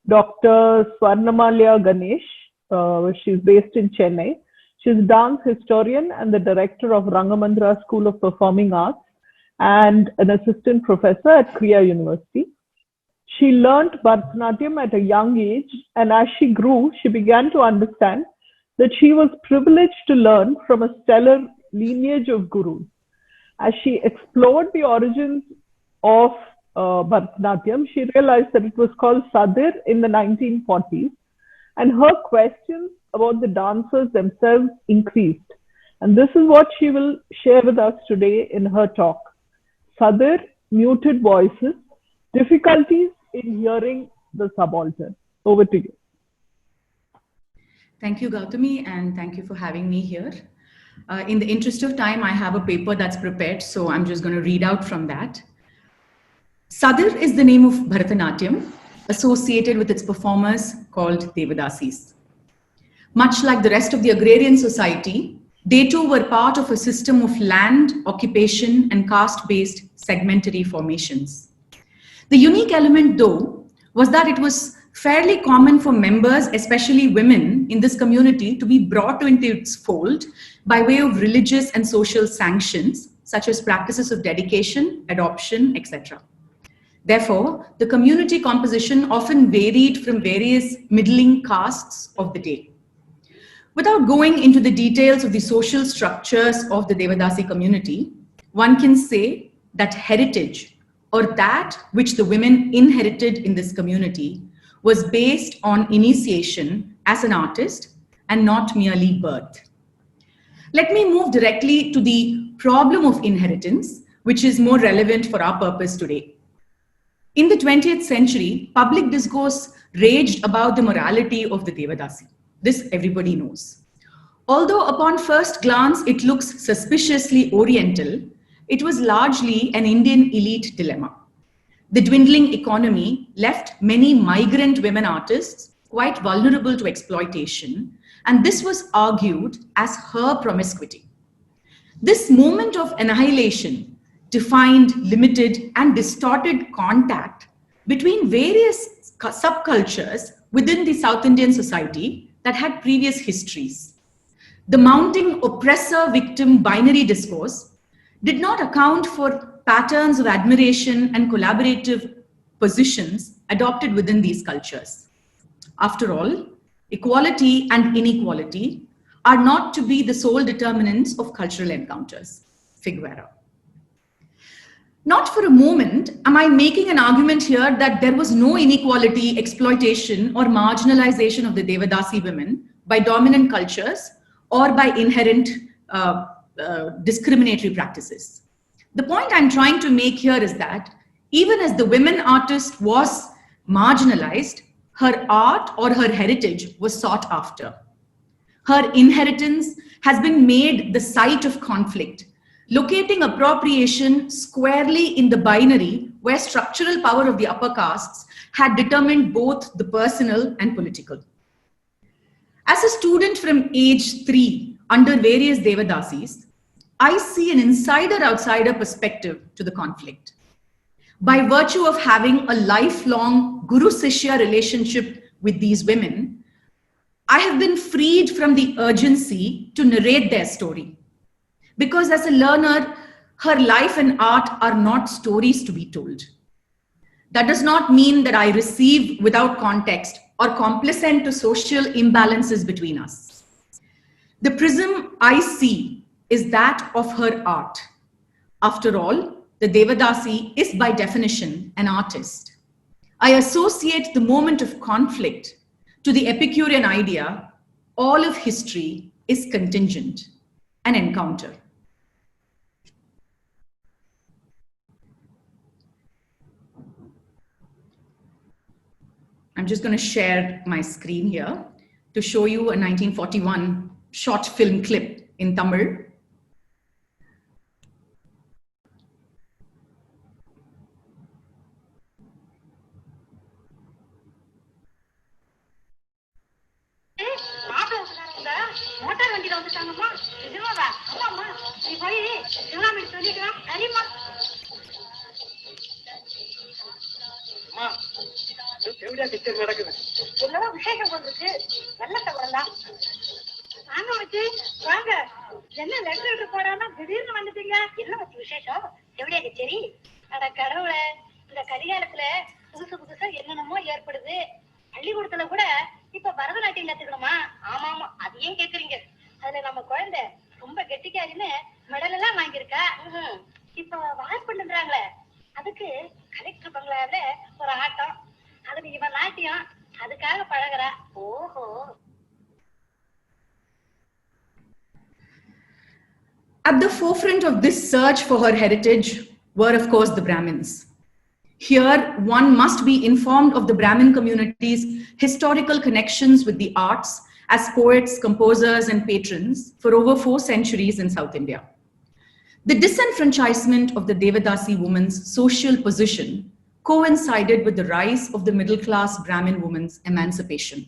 Dr. Swarnamalya Ganesh. She's based in Chennai. She's a dance historian and the director of Rangamandra School of Performing Arts and an assistant professor at Kriya University. She learnt Bharatanatyam at a young age, and as she grew, she began to understand that she was privileged to learn from a stellar lineage of gurus. As she explored the origins of Bharatanatyam, she realized that it was called Sadir in the 1940s, and her questions about the dancers themselves increased. And this is what she will share with us today in her talk. Sadir, muted voices, difficulties in hearing the subaltern. Over to you. Thank you, Gautami, and thank you for having me here. In the interest of time, I have a paper that's prepared, so I'm just going to read out from that. Sadir is the name of Bharatanatyam, associated with its performers called Devadasis. Much like the rest of the agrarian society, they too were part of a system of land, occupation, and caste-based segmentary formations. The unique element, though, was that it was fairly common for members, especially women in this community, to be brought into its fold by way of religious and social sanctions, such as practices of dedication, adoption, etc. Therefore, the community composition often varied from various middling castes of the day. Without going into the details of the social structures of the Devadasi community, one can say that heritage, or that which the women inherited in this community, was based on initiation as an artist and not merely birth. Let me move directly to the problem of inheritance, which is more relevant for our purpose today. In the 20th century, public discourse raged about the morality of the Devadasi. This everybody knows. Although upon first glance it looks suspiciously oriental, it was largely an Indian elite dilemma. The dwindling economy left many migrant women artists quite vulnerable to exploitation, and this was argued as her promiscuity. This moment of annihilation defined limited and distorted contact between various subcultures within the South Indian society that had previous histories. The mounting oppressor-victim binary discourse did not account for patterns of admiration and collaborative positions adopted within these cultures. After all, equality and inequality are not to be the sole determinants of cultural encounters. Figueroa. Not for a moment am I making an argument here that there was no inequality, exploitation, or marginalization of the Devadasi women by dominant cultures or by inherent discriminatory practices. The point I'm trying to make here is that even as the women artist was marginalized, her art or her heritage was sought after. Her inheritance has been made the site of conflict, locating appropriation squarely in the binary where structural power of the upper castes had determined both the personal and political. As a student from age 3 under various Devadasis, I see an insider-outsider perspective to the conflict. By virtue of having a lifelong Guru-Sishya relationship with these women, I have been freed from the urgency to narrate their story. Because as a learner, her life and art are not stories to be told. That does not mean that I receive without context or complacent to social imbalances between us. The prism I see is that of her art. After all, the Devadasi is by definition an artist. I associate the moment of conflict to the Epicurean idea, all of history is contingent, an encounter. I'm just going to share my screen here to show you a 1941 short film clip in Tamil. விசேஷம் வந்திருக்கு. நல்ல தகவல் தான். வாங்க மச்சி, வாங்க. என்ன letter போடாம திடீர்னு வந்துட்டீங்க? என்ன மச்சி விசேஷம்? எப்படியா கச்சேரி? அட கடவுளே, இந்த கரிகாலத்துல புதுசா என்னென்னமோ ஏற்படுது. பள்ளிக்கூடத்துல கூட இப்ப பரதநாட்டியம் கத்துக்கணுமா? ஆமா ஆமா, அது ஏன் கேக்குறீங்க? அதுல நம்ம குழந்தை ரொம்ப கெட்டிக்காரின்னு மெடல் எல்லாம் வாங்கியிருக்கா. இப்ப வாய்ப்புன்றாங்களே, அதுக்கு கலெக்டர் பங்களால ஒரு ஆட்டம், அதுக்கு இவன் நாட்டியம், அதுக்காக பழகுறா. ஓஹோ. At the forefront of this search for her heritage were, of course, the Brahmins. Here, one must be informed of the Brahmin community's historical connections with the arts as poets, composers, and patrons for over 4 centuries in South India. The disenfranchisement of the Devadasi woman's social position coincided with the rise of the middle-class Brahmin woman's emancipation.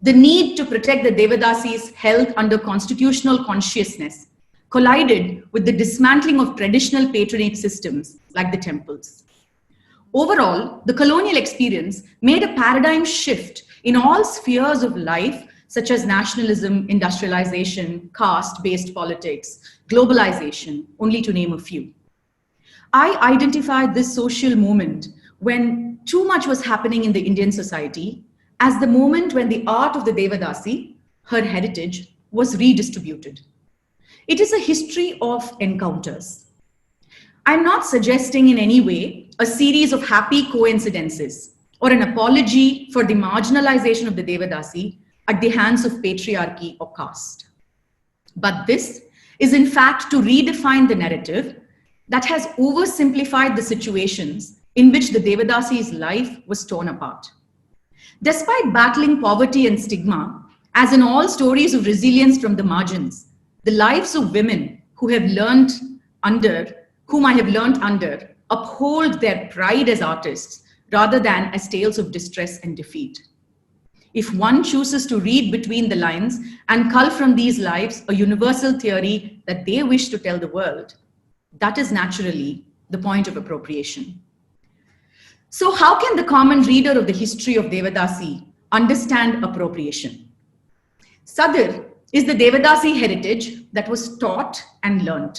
The need to protect the Devadasis held under constitutional consciousness collided with the dismantling of traditional patronage systems like the temples. Overall, the colonial experience made a paradigm shift in all spheres of life, such as nationalism, industrialization, caste-based politics, globalization, only to name a few. I identified this social moment when too much was happening in the Indian society as the moment when the art of the Devadasi, her heritage, was redistributed. It is a history of encounters. I'm not suggesting in any way a series of happy coincidences or an apology for the marginalization of the Devadasi at the hands of patriarchy or caste. But this is in fact to redefine the narrative that has oversimplified the situations in which the Devadasi's life was torn apart. Despite battling poverty and stigma, as in all stories of resilience from the margins, the lives of women whom I have learned under uphold their pride as artists rather than as tales of distress and defeat. If one chooses to read between the lines and cull from these lives a universal theory that they wish to tell the world, that is naturally the point of appropriation. So how can the common reader of the history of Devadasi understand appropriation? Sadir is the Devadasi heritage that was taught and learnt.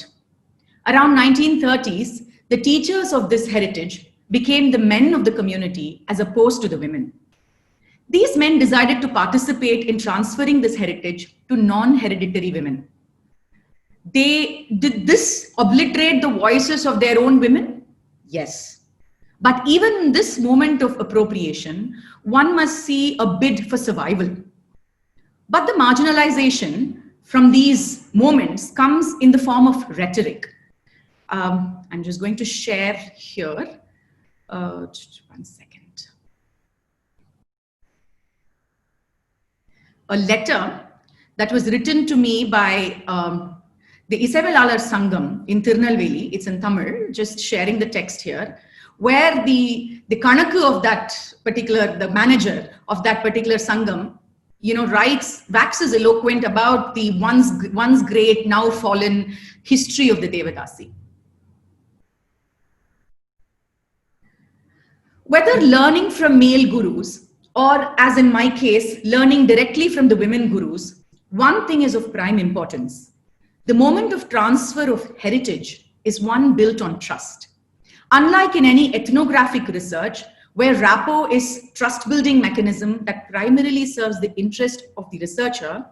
Around 1930s, the teachers of this heritage became the men of the community as opposed to the women. These men decided to participate in transferring this heritage to non-hereditary women. Did this obliterate the voices of their own women? Yes. But even in this moment of appropriation, one must see a bid for survival. But the marginalization from these moments comes in the form of rhetoric. I'm just going to share here. One second. A letter that was written to me by the Isavelalar Sangam in Tirunelveli. It's in Tamil, just sharing the text here, where the Kanaku of that particular, the manager of that particular Sangam, waxes eloquent about the once great, now fallen history of the Devadasi. Whether learning from male gurus or, as in my case, learning directly from the women gurus, one thing is of prime importance. The moment of transfer of heritage is one built on trust. Unlike in any ethnographic research, where rapport is trust-building mechanism that primarily serves the interest of the researcher,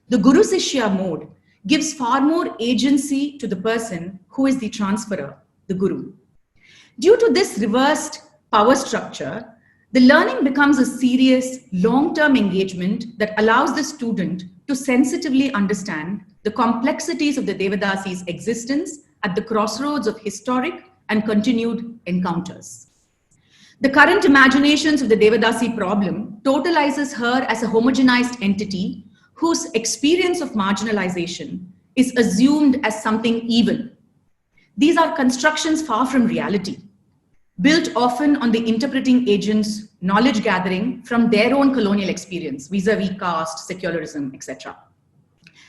the Guru-Sishya mode gives far more agency to the person who is the transferer, the guru. Due to this reversed power structure, the learning becomes a serious, long-term engagement that allows the student to sensitively understand the complexities of the Devadasi's existence at the crossroads of historic and continued encounters. The current imaginations of the Devadasi problem totalizes her as a homogenized entity whose experience of marginalization is assumed as something evil. These are constructions far from reality, built often on the interpreting agents' knowledge gathering from their own colonial experience, vis-a-vis caste, secularism, etc.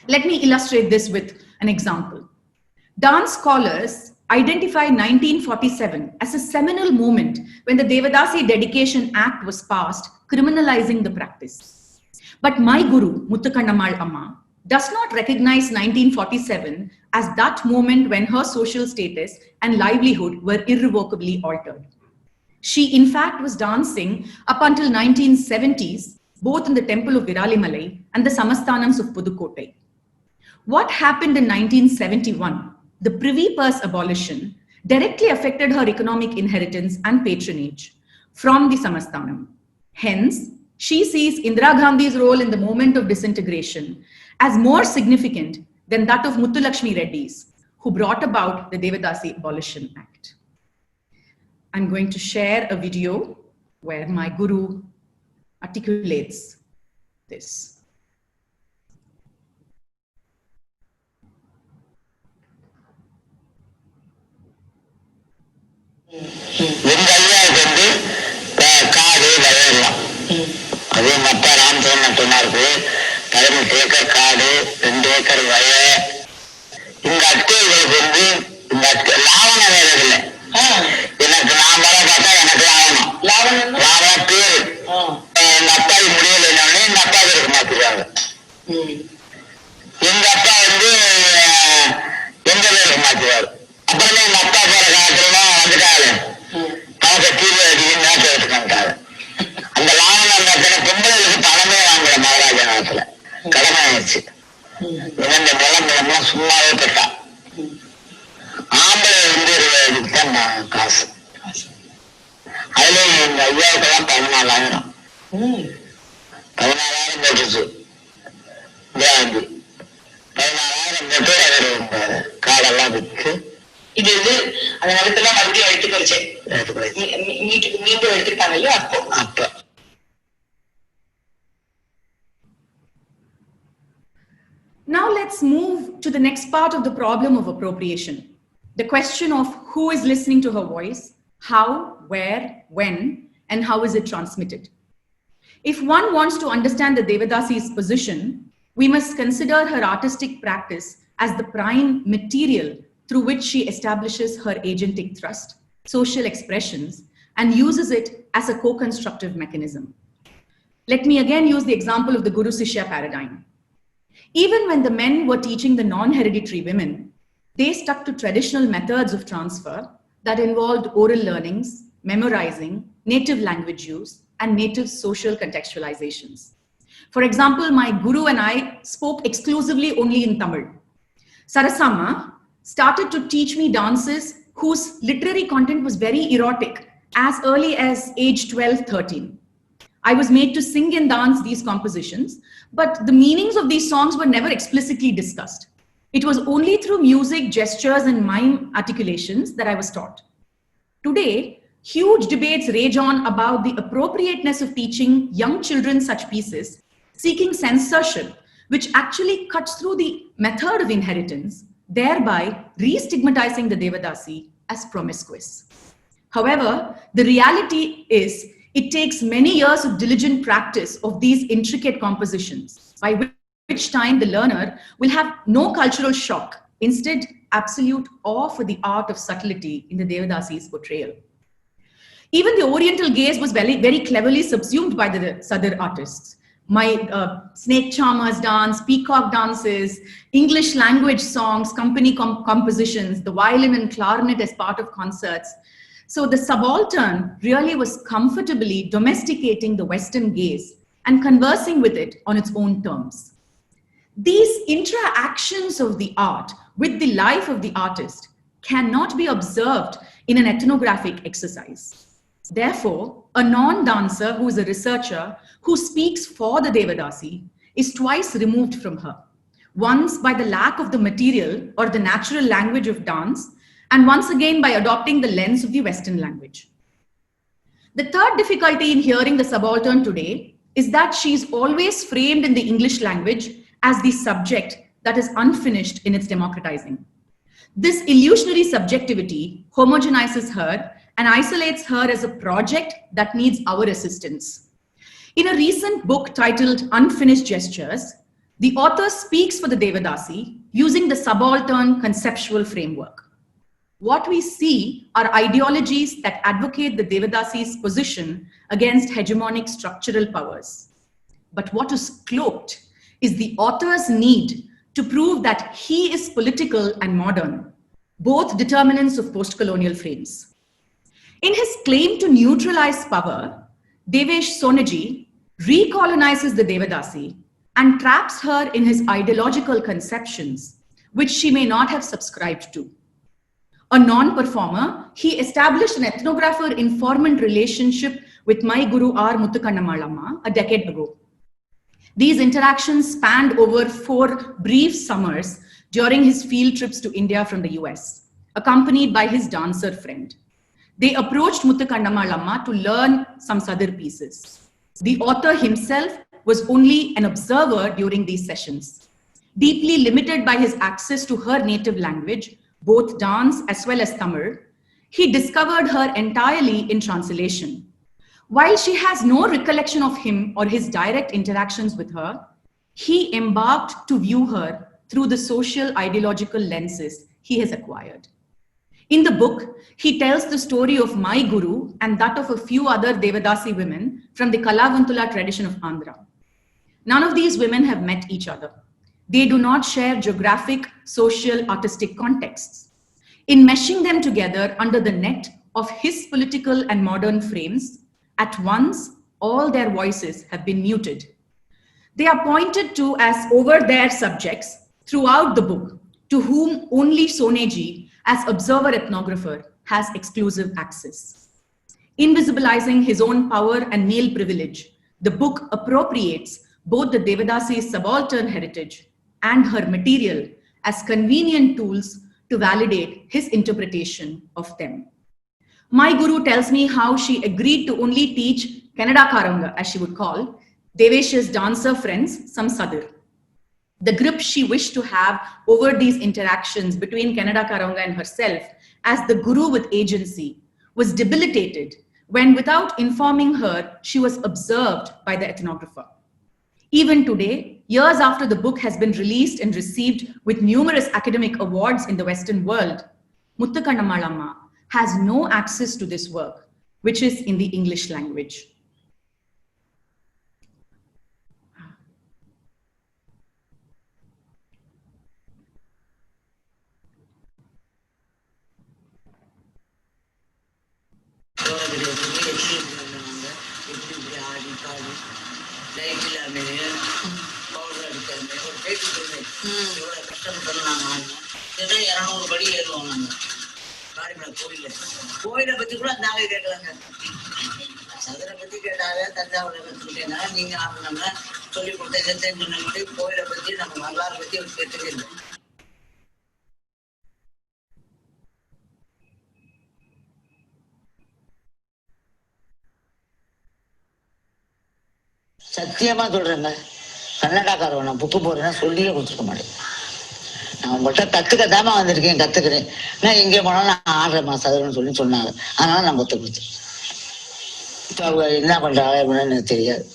Let me illustrate this with an example. Dance scholars identify 1947 as a seminal moment when the Devadasi Dedication Act was passed, criminalizing the practice. But my guru, Muthukannamal Amma, does not recognize 1947 as that moment when her social status and livelihood were irrevocably altered. She, in fact, was dancing up until 1970s, both in the temple of Viralimalai and the Samasthanams of Pudukkottai. What happened in 1971, the Privy Purse abolition, directly affected her economic inheritance and patronage from the Samasthanam. Hence, she sees Indira Gandhi's role in the moment of disintegration as more significant than that of Muthulakshmi Reddy's, who brought about the Devadasi Abolition Act. I'm going to share a video where my guru articulates this. காடு வயல்லாம் அது மத்த ராமசவன் நட்டுனாருக்கு 18 acre காடு 2 acre வய இந்த அட்டைகளுக்கு இந்த லாவண வேலை இல்லை எனக்கு நான் வர பார்த்தா எனக்கு லாவண பேரு எங்க அப்பாவுக்கு முடியல எங்க அப்பாவுக்கு மாத்திருக்காங்க எங்க அப்பா எங்க பேருக்கு மாத்திருவாரு அப்புறமே எங்க அப்பா போற காலத்துலாம் வந்துட்டாரு பணத்தை கீழே அடிக்க நேற்று எடுத்துக்கிட்டாரு அந்த லாவணம் பொம்பளைகளுக்கு பணமே வாங்கல மகாராஜா காலத்துல கடமை ஆயிடுச்சு இந்த நிலம் சும்மாவே பெற்றா ஆம்பளை 20 தான் காசு அதுல எங்க ஐயாவுக்கெல்லாம் 14,000 போட்டுச்சு ஜாந்தி 14,000 போட்டு அவர் காடெல்லாம் விற்று இது அந்த நிலத்தெல்லாம் மறுபடியும் எடுத்து குறைச்சேன் மீண்டும் எடுத்துக்கிட்டாங்க இல்லையா அப்ப Now let's move to the next part of the problem of appropriation. The question of who is listening to her voice, how, where, when, and how is it transmitted. If one wants to understand the Devadasi's position, we must consider her artistic practice as the prime material through which she establishes her agentic thrust, social expressions, and uses it as a co-constructive mechanism. Let me again use the example of the Guru-Sishya paradigm. Even when the men were teaching the non-hereditary women, they stuck to traditional methods of transfer that involved oral learnings, memorizing, native language use, and native social contextualizations. For example, my guru and I spoke exclusively only in Tamil. Sarasamma started to teach me dances whose literary content was very erotic as early as age 12, 13. I was made to sing and dance these compositions, but the meanings of these songs were never explicitly discussed. It was only through music, gestures, and mime articulations that I was taught. Today, huge debates rage on about the appropriateness of teaching young children such pieces, seeking censorship, which actually cuts through the method of inheritance, thereby re-stigmatizing the Devadasi as promiscuous. However, the reality is it takes many years of diligent practice of these intricate compositions, by which time the learner will have no cultural shock, instead absolute awe for the art of subtlety in the Devadasi's portrayal. Even the Oriental gaze was very, very cleverly subsumed by the Sadar artists. My snake charmers dance, peacock dances, English language songs, company compositions, the violin and clarinet as part of concerts. So the subaltern really was comfortably domesticating the Western gaze and conversing with it on its own terms. These interactions of the art with the life of the artist cannot be observed in an ethnographic exercise. Therefore, a non-dancer who is a researcher who speaks for the Devadasi is twice removed from her. Once by the lack of the material or the natural language of dance, and once again by adopting the lens of the Western language. The third difficulty in hearing the subaltern today is that she is always framed in the English language as the subject that is unfinished in its democratizing. This illusionary subjectivity homogenizes her and isolates her as a project that needs our assistance. In a recent book titled Unfinished Gestures, the author speaks for the Devadasi using the subaltern conceptual framework. What we see are ideologies that advocate the Devadasi's position against hegemonic structural powers. but what is cloaked is the author's need to prove that he is political and modern, both determinants of post-colonial frames. In his claim to neutralize power, Devesh Soneji recolonizes the Devadasi and traps her in his ideological conceptions, which she may not have subscribed to. A non-performer, he established an ethnographer-informant relationship with my Guru R. Muthukannammalamma a decade ago. These interactions spanned over 4 brief summers during his field trips to India from the US, accompanied by his dancer friend. They approached Muthukannammalamma to learn some Sadir pieces. The author himself was only an observer during these sessions. Deeply limited by his access to her native language, both dance as well as Tamil, he discovered her entirely in translation. While she has no recollection of him or his direct interactions with her, he embarked to view her through the social ideological lenses he has acquired. In the book, he tells the story of my Guru and that of a few other Devadasi women from the Kalavantula tradition of Andhra. None of these women have met each other. They do not share geographic, social, artistic contexts. In meshing them together under the net of his political and modern frames, at once, all their voices have been muted. They are pointed to as over there subjects throughout the book, to whom only Soneji, as observer ethnographer, has exclusive access. Invisibilizing his own power and male privilege, the book appropriates both the Devadasi's subaltern heritage and her material as convenient tools to validate his interpretation of them. My Guru tells me how she agreed to only teach Kannada Karanga, as she would call, Devesh's dancer friends some Sadir. The grip she wished to have over these interactions between Kannada Karanga and herself as the Guru with agency was debilitated when, without informing her, she was observed by the ethnographer. Even today, years after the book has been released and received with numerous academic awards in the Western world, Muthukannammalamma has no access to this work, which is in the English language. கோயிலை பத்தி கூட நாங்க கேட்கலாங்க. சதுரை பத்தி கேட்டாலே தஞ்சாவூர்ல கத்துக்கிட்டேன்னா நீங்க நம்ம சொல்லி கொடுத்த தெரிஞ்சு கோயிலை பத்தி நம்ம வரலாறு பத்தி ஒரு கேட்டுக்கிறது. சத்தியமா சொல்றேங்க, கன்னடாக்காரவன் நான் புக்கு போறேன்னா சொல்லியே கொடுத்துருக்க மாட்டேன். நான் உங்கள்கிட்ட கத்துக்கத்தாம வந்திருக்கேன், கத்துக்கிறேன். நான் எங்கே போனாலும் நான் ஆடுறேன் சதுரன்னு சொல்லி சொன்னாங்க. அதனால நான் கொத்து கொடுத்தேன். இப்போ அவங்க என்ன பண்றாங்க அப்படின்னு எனக்கு தெரியாது.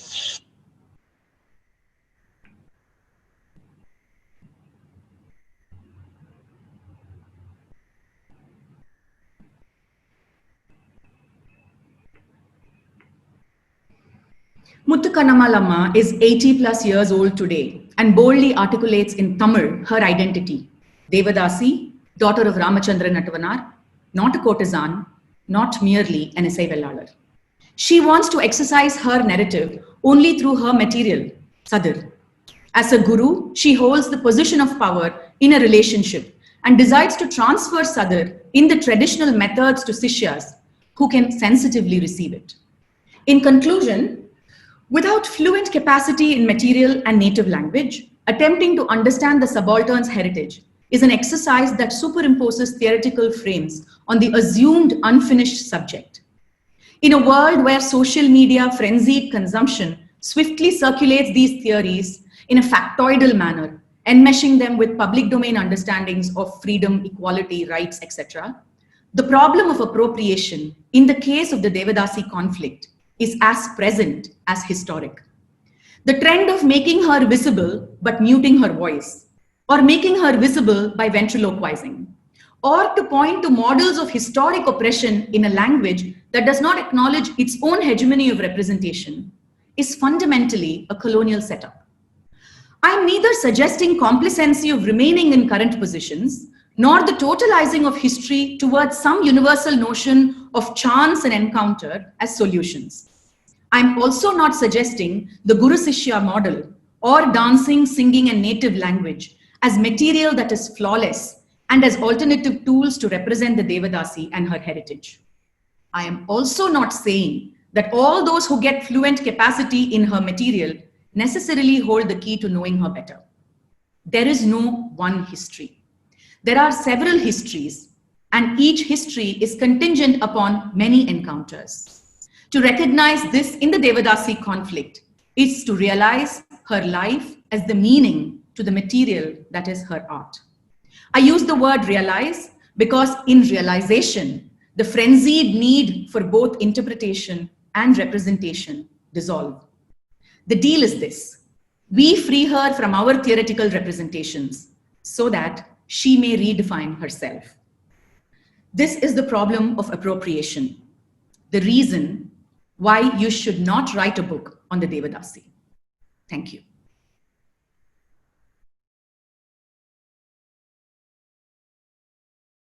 Muthukannammalamma is 80 plus years old today and boldly articulates in Tamil her identity. Devadasi, daughter of Ramachandran Nattavanar, not a courtesan, not merely an essay vellalar. She wants to exercise her narrative only through her material, Sadir. As a guru, she holds the position of power in a relationship and decides to transfer Sadir in the traditional methods to Sishyas who can sensitively receive it. In conclusion, without fluent capacity in material and native language, attempting to understand the subaltern's heritage is an exercise that superimposes theoretical frames on the assumed unfinished subject. In a world where social media frenzied consumption swiftly circulates these theories in a factoidal manner, enmeshing them with public domain understandings of freedom, equality, rights, etc., the problem of appropriation in the case of the Devadasi conflict is as present as historic. The trend of making her visible but muting her voice, or making her visible by ventriloquizing, or to point to models of historic oppression in a language that does not acknowledge its own hegemony of representation, is fundamentally a colonial setup. I am neither suggesting complacency of remaining in current positions, nor the totalizing of history towards some universal notion of chance and encounter as solutions. I am also not suggesting the Guru Sishya model or dancing, singing, and native language as material that is flawless and as alternative tools to represent the Devadasi and her heritage. I am also not saying that all those who get fluent capacity in her material necessarily hold the key to knowing her better. There is no one history. There are several histories, and each history is contingent upon many encounters. To recognize this in the Devadasi conflict is to realize her life as the meaning to the material that is her art. I use the word realize because in realization, the frenzied need for both interpretation and representation dissolve. The deal is this: we free her from our theoretical representations so that she may redefine herself. This is the problem of appropriation, the reason why you should not write a book on the Devadasi. Thank you.